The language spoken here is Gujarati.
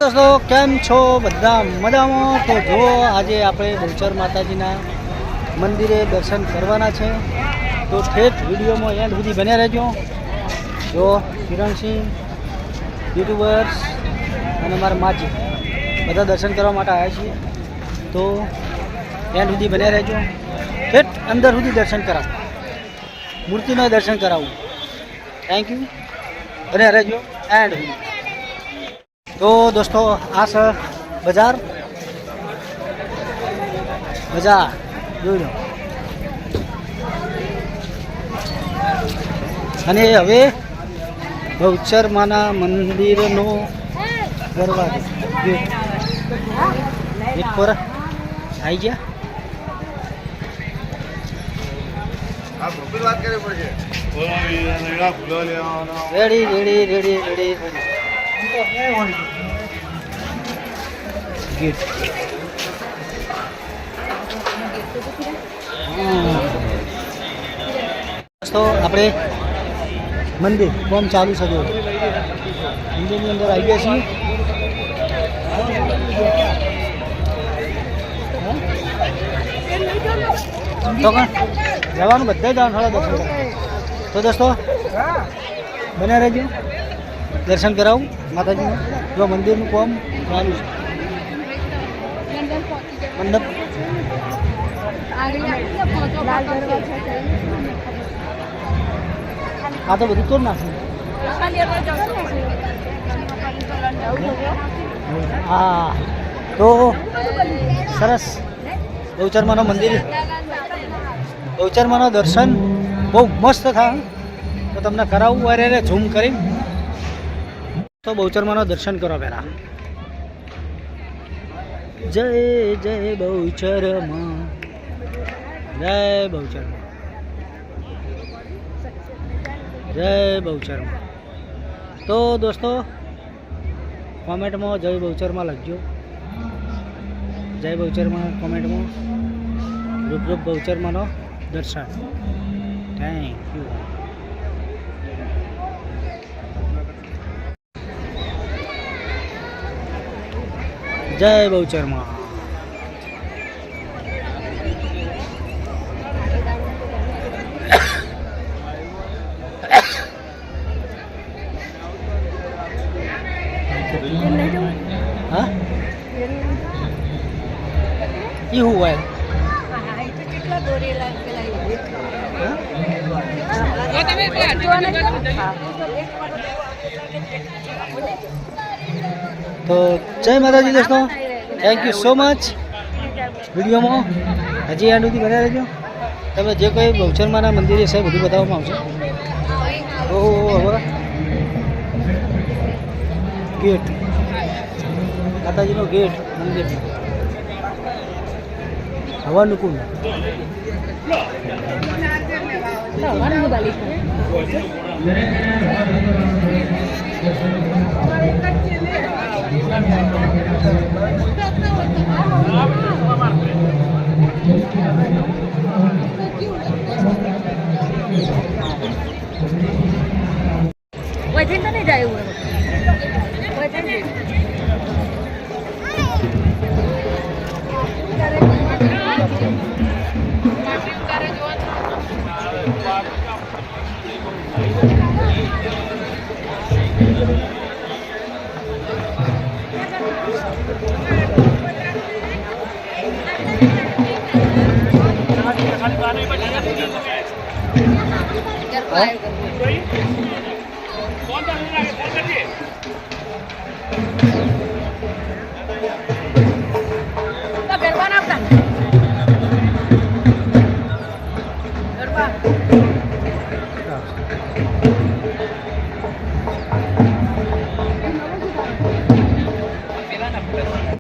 દોસ્તો કેમ છો બધા મજામાં? તો જો આજે આપણે બહુચર માતાજીના મંદિરે દર્શન કરવાના છે, તો ઠેઠ વિડીયોમાં એન્ડ સુધી બન્યા રહેજો. જો કિરણસિંહ યુટ્યુબર્સ અને મારા માજી બધા દર્શન કરવા માટે આવ્યા છીએ, તો એન્ડ સુધી બન્યા રહેજો. ઠેઠ અંદર સુધી દર્શન કરાવું, મૂર્તિના દર્શન કરાવું. થેન્ક યુ, બન્યા રહેજો એન્ડ સુધી. તો દોસ્તો આ છે બજાર જોઈ લો. અને હવે બહુચર માના મંદિરનો દરવાજો ગેટ પર આવી ગયા. Ready gate. તો આપણે મંદિર કોમ ચાલુ છે. મંદિરની અંદર આવી ગયા છીએ. તો જવાનું બધા જવાનું થોડા દર્શન કરવા. તો દોસ્તો બન્યા રહેજો, દર્શન કરાવું માતાજીનું. જો મંદિરનું કામ ચાલુ છે. મંડપ આ તો બધું તોડ નાખ્યું. હા, તો સરસ બહુચરમાનું મંદિર, બહુચરમાનું દર્શન બહુ મસ્ત થાય. તો તમને કરાવવું અરે ઝૂમ કરી. તો બહુચરમાનું દર્શન કરો પહેલાં. જય જય બહુચરમાં, જય બહુચરમાં, જય બહુચરમાં. તો દોસ્તો કોમેન્ટમાં જય બહુચરમાં લખજો. જય બહુચરમાં કોમેન્ટમાં. રૂપ બહુચરમાંનો દર્શન. Thank you. જય બહુચરમાં. હા એ હું હોય તો જય માતાજી દોસ્તો. Thank you so much. વિડીયોમાં હજી એન્ડ સુધી બન્યા રહેજો. તમે જે કોઈ બહુચરમાના મંદિરે છે બધું બતાવવામાં આવશે. તો હવે ગેટ, માતાજીનો ગેટ મંદિર, હવાનું કુંડ. વજન તો નહીં જાય એવું વજન